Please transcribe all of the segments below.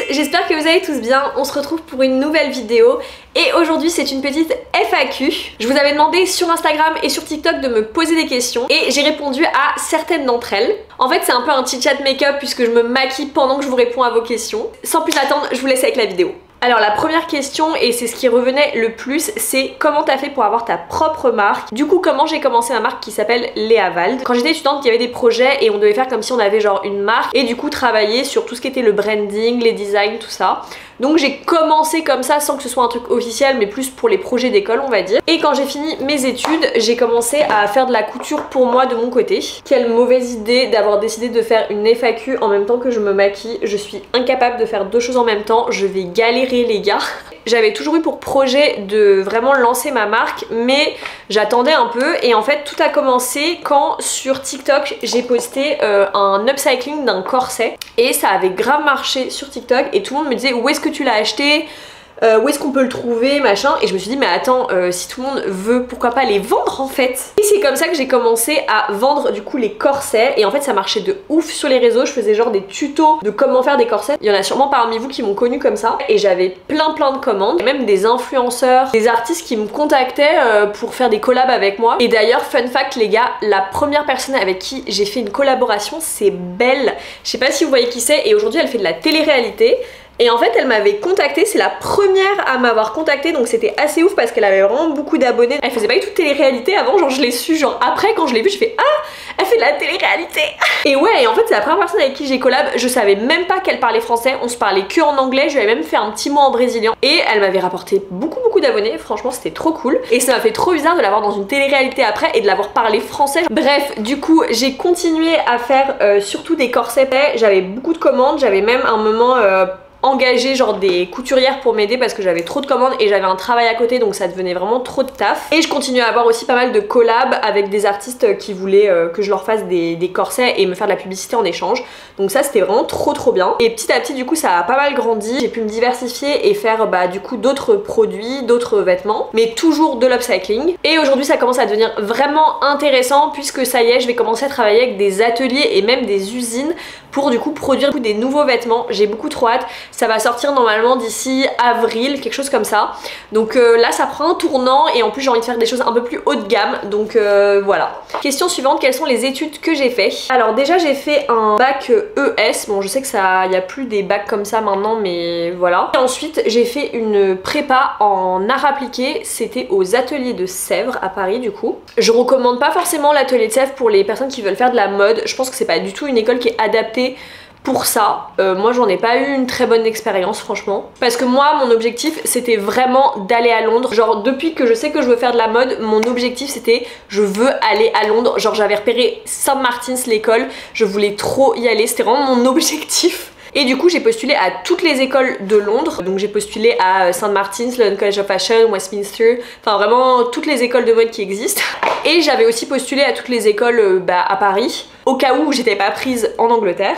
j'espère que vous allez tous bien. On se retrouve pour une nouvelle vidéo et aujourd'hui c'est une petite FAQ. Je vous avais demandé sur Instagram et sur TikTok de me poser des questions et j'ai répondu à certaines d'entre elles. En fait c'est un peu un chit chat make-up puisque je me maquille pendant que je vous réponds à vos questions. Sans plus attendre, je vous laisse avec la vidéo. Alors la première question, et c'est ce qui revenait le plus, c'est comment t'as fait pour avoir ta propre marque. Du coup comment j'ai commencé ma marque qui s'appelle Léa Vald. Quand j'étais étudiante il y avait des projets et on devait faire comme si on avait genre une marque et du coup travailler sur tout ce qui était le branding, les designs, tout ça. Donc j'ai commencé comme ça sans que ce soit un truc officiel mais plus pour les projets d'école on va dire. Et quand j'ai fini mes études j'ai commencé à faire de la couture pour moi de mon côté. Quelle mauvaise idée d'avoir décidé de faire une FAQ en même temps que je me maquille. Je suis incapable de faire deux choses en même temps, je vais galérer les gars. J'avais toujours eu pour projet de vraiment lancer ma marque mais j'attendais un peu et en fait tout a commencé quand sur TikTok j'ai posté un upcycling d'un corset et ça avait grave marché sur TikTok et tout le monde me disait où est-ce que tu l'as acheté, où est-ce qu'on peut le trouver, machin. Et je me suis dit mais attends, si tout le monde veut, pourquoi pas les vendre en fait. Et c'est comme ça que j'ai commencé à vendre du coup les corsets. Et en fait ça marchait de ouf sur les réseaux. Je faisais genre des tutos de comment faire des corsets. Il y en a sûrement parmi vous qui m'ont connue comme ça. Et j'avais plein de commandes. Même des influenceurs, des artistes qui me contactaient pour faire des collabs avec moi. Et d'ailleurs fun fact les gars, la première personne avec qui j'ai fait une collaboration c'est Belle. Je sais pas si vous voyez qui c'est. Et aujourd'hui elle fait de la télé-réalité. Et en fait elle m'avait contactée, c'est la première à m'avoir contactée donc c'était assez ouf parce qu'elle avait vraiment beaucoup d'abonnés. Elle faisait pas du tout de télé-réalité avant, genre je l'ai su genre après quand je l'ai vue je fais ah elle fait de la télé-réalité. Et ouais et en fait c'est la première personne avec qui j'ai collab, je savais même pas qu'elle parlait français, on se parlait que en anglais, je lui avais même fait un petit mot en brésilien et elle m'avait rapporté beaucoup d'abonnés, franchement c'était trop cool. Et ça m'a fait trop bizarre de l'avoir dans une télé-réalité après et de l'avoir parlé français. Bref du coup j'ai continué à faire surtout des corsets, j'avais beaucoup de commandes, j'avais même un moment engager genre des couturières pour m'aider parce que j'avais trop de commandes et j'avais un travail à côté donc ça devenait vraiment trop de taf. Et je continuais à avoir aussi pas mal de collabs avec des artistes qui voulaient que je leur fasse des corsets et me faire de la publicité en échange. Donc ça c'était vraiment trop bien. Et petit à petit du coup ça a pas mal grandi, j'ai pu me diversifier et faire du coup d'autres produits, d'autres vêtements, mais toujours de l'upcycling. Et aujourd'hui ça commence à devenir vraiment intéressant puisque ça y est je vais commencer à travailler avec des ateliers et même des usines pour du coup produire des nouveaux vêtements. J'ai beaucoup trop hâte. Ça va sortir normalement d'ici avril, quelque chose comme ça. Donc là ça prend un tournant et en plus j'ai envie de faire des choses un peu plus haut de gamme. Donc voilà. Question suivante, quelles sont les études que j'ai fait? Alors déjà j'ai fait un bac ES. Bon je sais que ça, il n'y a plus des bacs comme ça maintenant mais voilà. Et ensuite j'ai fait une prépa en art appliqué. C'était aux ateliers de Sèvres à Paris du coup. Je recommande pas forcément l'atelier de Sèvres pour les personnes qui veulent faire de la mode. Je pense que c'est pas du tout une école qui est adaptée pour ça. Moi j'en ai pas eu une très bonne expérience franchement parce que moi mon objectif c'était vraiment d'aller à Londres. Genre depuis que je sais que je veux faire de la mode, mon objectif c'était je veux aller à Londres. Genre j'avais repéré St. Martin's l'école, je voulais trop y aller, c'était vraiment mon objectif. Et du coup j'ai postulé à toutes les écoles de Londres. Donc j'ai postulé à St. Martin's, London College of Fashion, Westminster, enfin vraiment toutes les écoles de mode qui existent. Et j'avais aussi postulé à toutes les écoles à Paris au cas où j'étais pas prise en Angleterre.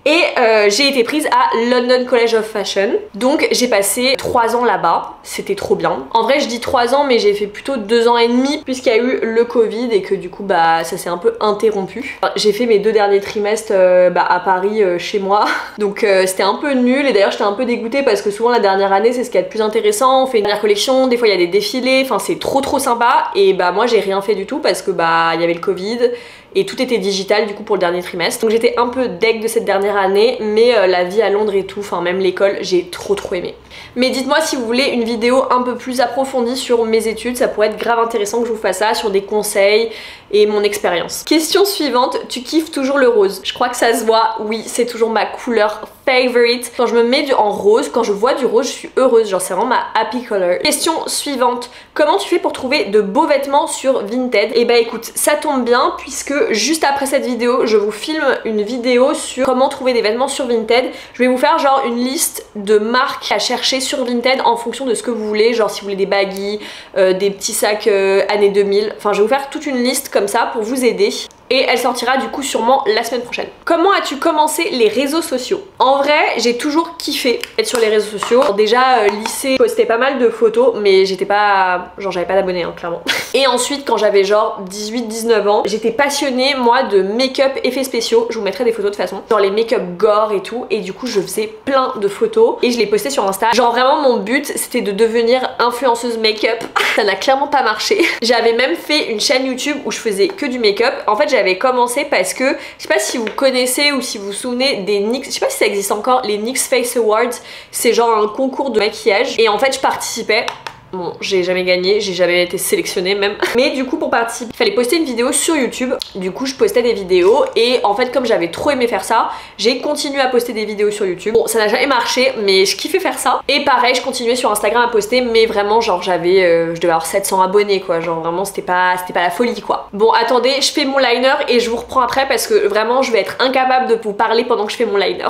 Et j'ai été prise à London College of Fashion. Donc j'ai passé 3 ans là-bas, c'était trop bien. En vrai je dis 3 ans mais j'ai fait plutôt 2 ans et demi puisqu'il y a eu le Covid et que du coup ça s'est un peu interrompu. J'ai fait mes 2 derniers trimestres à Paris chez moi. Donc c'était un peu nul et d'ailleurs j'étais un peu dégoûtée parce que souvent la dernière année c'est ce qu'il y a de plus intéressant. On fait une dernière collection, des fois il y a des défilés, enfin c'est trop sympa. Et moi j'ai rien fait du tout parce que il y avait le Covid et tout était digital du coup pour le dernier trimestre. Donc j'étais un peu deg de cette dernière année mais la vie à Londres et tout, enfin même l'école, j'ai trop aimé. Mais dites-moi si vous voulez une vidéo un peu plus approfondie sur mes études, ça pourrait être grave intéressant que je vous fasse ça, sur des conseils et mon expérience. Question suivante, tu kiffes toujours le rose? Je crois que ça se voit, oui c'est toujours ma couleur favorite. Quand je me mets en rose, quand je vois du rose je suis heureuse, genre c'est vraiment ma happy color. Question suivante, comment tu fais pour trouver de beaux vêtements sur Vinted? Et écoute, ça tombe bien puisque juste après cette vidéo je vous filme une vidéo sur comment trouver des vêtements sur Vinted. Je vais vous faire genre une liste de marques à chercher sur Vinted en fonction de ce que vous voulez, genre si vous voulez des baggies, des petits sacs années 2000, enfin je vais vous faire toute une liste comme ça pour vous aider. et elle sortira du coup sûrement la semaine prochaine. Comment as-tu commencé les réseaux sociaux? En vrai, j'ai toujours kiffé être sur les réseaux sociaux. Déjà lycée, je postais pas mal de photos, mais j'étais pas... genre j'avais pas d'abonnés hein, clairement. Et ensuite quand j'avais genre 18-19 ans, j'étais passionnée moi de make-up effets spéciaux. Je vous mettrai des photos de toute façon, genre les make-up gore et tout, et du coup je faisais plein de photos et je les postais sur Insta. Genre vraiment mon but c'était de devenir influenceuse make-up. Ça n'a clairement pas marché. J'avais même fait une chaîne YouTube où je faisais que du make-up. En fait j'avais commencé parce que, je sais pas si vous connaissez ou si vous vous souvenez des NYX, je sais pas si ça existe encore, les NYX Face Awards. C'est genre un concours de maquillage et en fait je participais. Bon, j'ai jamais gagné, j'ai jamais été sélectionnée même. Mais du coup pour participer, il fallait poster une vidéo sur YouTube. Du coup je postais des vidéos et en fait comme j'avais trop aimé faire ça, j'ai continué à poster des vidéos sur YouTube. Bon ça n'a jamais marché mais je kiffais faire ça. Et pareil je continuais sur Instagram à poster mais vraiment genre j'avais, je devais avoir 700 abonnés quoi. Genre vraiment c'était pas la folie quoi. Bon attendez, je fais mon liner et je vous reprends après parce que vraiment je vais être incapable de vous parler pendant que je fais mon liner.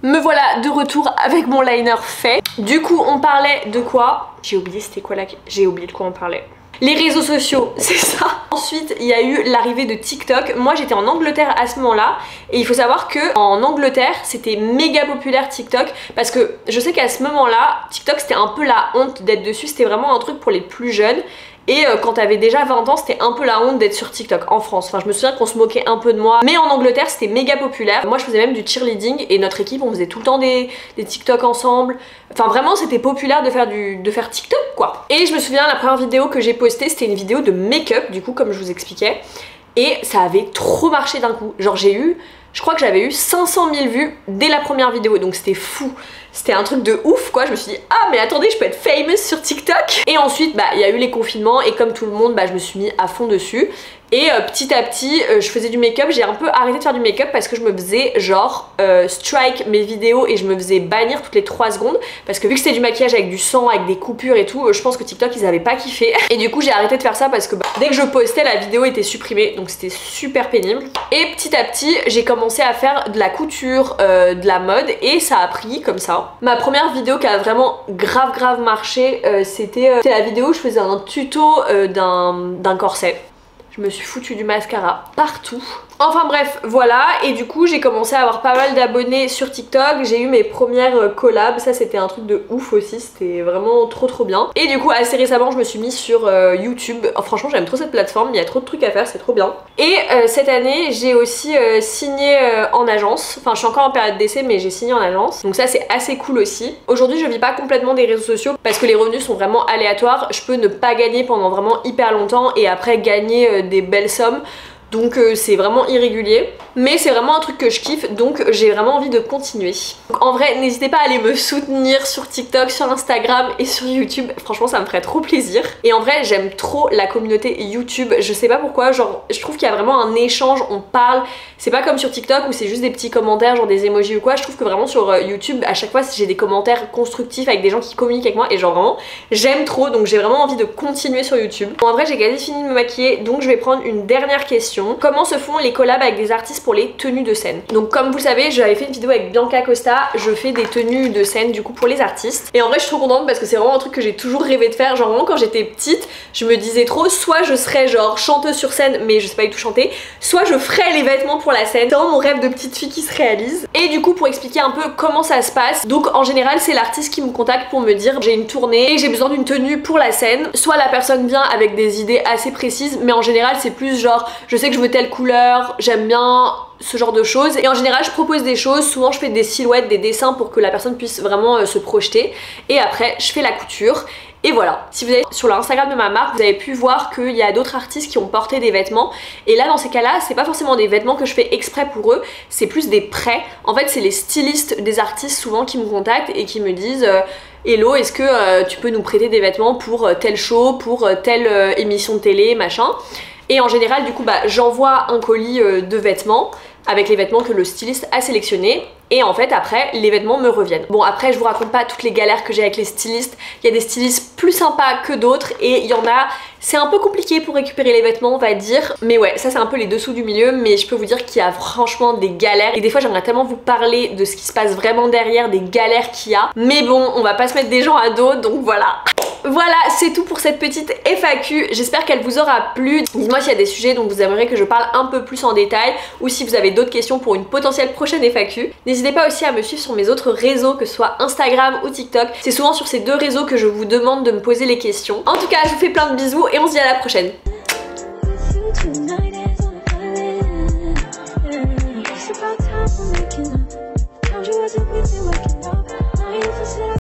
Me voilà de retour avec mon liner fait. Du coup on parlait de quoi? J'ai oublié c'était quoi là. J'ai oublié de quoi on parlait. Les réseaux sociaux, c'est ça. Ensuite, il y a eu l'arrivée de TikTok. Moi, j'étais en Angleterre à ce moment-là. Et il faut savoir que en Angleterre, c'était méga populaire TikTok. Parce que je sais qu'à ce moment-là, TikTok, c'était un peu la honte d'être dessus. C'était vraiment un truc pour les plus jeunes. Et quand t'avais déjà 20 ans, c'était un peu la honte d'être sur TikTok en France. Enfin, je me souviens qu'on se moquait un peu de moi. Mais en Angleterre, c'était méga populaire. Moi, je faisais même du cheerleading et notre équipe, on faisait tout le temps des TikTok ensemble. Enfin, vraiment, c'était populaire de faire TikTok, quoi. Et je me souviens, la première vidéo que j'ai postée, c'était une vidéo de make-up, du coup, comme je vous expliquais. Et ça avait trop marché d'un coup. Genre, je crois que j'avais eu 500 000 vues dès la première vidéo, donc c'était fou. C'était un truc de ouf quoi, je me suis dit ah mais attendez je peux être famous sur TikTok. Et ensuite bah il y a eu les confinements et comme tout le monde bah je me suis mis à fond dessus. Et petit à petit je faisais du make-up, j'ai un peu arrêté de faire du make-up parce que je me faisais genre strike mes vidéos et je me faisais bannir toutes les 3 secondes. Parce que vu que c'était du maquillage avec du sang, avec des coupures et tout, je pense que TikTok ils avaient pas kiffé. Et du coup j'ai arrêté de faire ça parce que bah, dès que je postais la vidéo était supprimée, donc c'était super pénible. Et petit à petit j'ai commencé à faire de la couture, de la mode et ça a pris comme ça. Ma première vidéo qui a vraiment grave marché c'était la vidéo où je faisais un tuto d'un corset. Je me suis foutu du mascara partout. Enfin bref, voilà, et du coup j'ai commencé à avoir pas mal d'abonnés sur TikTok, j'ai eu mes premières collabs, ça c'était un truc de ouf aussi, c'était vraiment trop bien. Et du coup assez récemment je me suis mise sur YouTube, oh, franchement j'aime trop cette plateforme, il y a trop de trucs à faire, c'est trop bien. Et cette année j'ai aussi signé en agence, enfin je suis encore en période d'essai mais j'ai signé en agence, donc ça c'est assez cool aussi. Aujourd'hui je vis pas complètement des réseaux sociaux parce que les revenus sont vraiment aléatoires, je peux ne pas gagner pendant vraiment hyper longtemps et après gagner des belles sommes. Donc c'est vraiment irrégulier, mais c'est vraiment un truc que je kiffe, donc j'ai vraiment envie de continuer. Donc en vrai n'hésitez pas à aller me soutenir sur TikTok, sur Instagram et sur YouTube, franchement ça me ferait trop plaisir. Et en vrai j'aime trop la communauté YouTube, je sais pas pourquoi, genre je trouve qu'il y a vraiment un échange, on parle, c'est pas comme sur TikTok où c'est juste des petits commentaires genre des emojis ou quoi. Je trouve que vraiment sur YouTube à chaque fois j'ai des commentaires constructifs avec des gens qui communiquent avec moi et genre vraiment j'aime trop, donc j'ai vraiment envie de continuer sur YouTube. Bon, en vrai j'ai quasi fini de me maquiller, donc je vais prendre une dernière question. Comment se font les collabs avec des artistes pour les tenues de scène? Donc comme vous le savez j'avais fait une vidéo avec Bianca Costa, je fais des tenues de scène du coup pour les artistes. Et en vrai je suis trop contente parce que c'est vraiment un truc que j'ai toujours rêvé de faire. Genre vraiment quand j'étais petite je me disais trop soit je serais genre chanteuse sur scène mais je sais pas du tout chanter, soit je ferais les vêtements pour la scène. C'est vraiment mon rêve de petite fille qui se réalise. Et du coup pour expliquer un peu comment ça se passe, donc en général c'est l'artiste qui me contacte pour me dire j'ai une tournée et j'ai besoin d'une tenue pour la scène. Soit la personne vient avec des idées assez précises mais en général c'est plus genre je sais que je veux telle couleur, j'aime bien ce genre de choses. Et en général je propose des choses, souvent je fais des silhouettes, des dessins pour que la personne puisse vraiment se projeter. Et après je fais la couture. Et voilà, si vous allez sur l'Instagram de ma marque, vous avez pu voir qu'il y a d'autres artistes qui ont porté des vêtements. Et là dans ces cas-là, c'est pas forcément des vêtements que je fais exprès pour eux, c'est plus des prêts. En fait c'est les stylistes des artistes souvent qui me contactent et qui me disent hello, est-ce que tu peux nous prêter des vêtements pour tel show, pour telle émission de télé, machin. Et en général du coup bah j'envoie un colis de vêtements avec les vêtements que le styliste a sélectionnés. Et en fait après les vêtements me reviennent. Bon après je vous raconte pas toutes les galères que j'ai avec les stylistes. Il y a des stylistes plus sympas que d'autres et il y en a, c'est un peu compliqué pour récupérer les vêtements on va dire. Mais ouais ça c'est un peu les dessous du milieu. Mais je peux vous dire qu'il y a franchement des galères. Et des fois j'aimerais tellement vous parler de ce qui se passe vraiment derrière, des galères qu'il y a. Mais bon on va pas se mettre des gens à dos donc voilà. voilà, c'est tout pour cette petite FAQ. J'espère qu'elle vous aura plu. Dites-moi s'il y a des sujets dont vous aimeriez que je parle un peu plus en détail ou si vous avez d'autres questions pour une potentielle prochaine FAQ. N'hésitez pas aussi à me suivre sur mes autres réseaux, que ce soit Instagram ou TikTok. C'est souvent sur ces deux réseaux que je vous demande de me poser les questions. En tout cas, je vous fais plein de bisous et on se dit à la prochaine.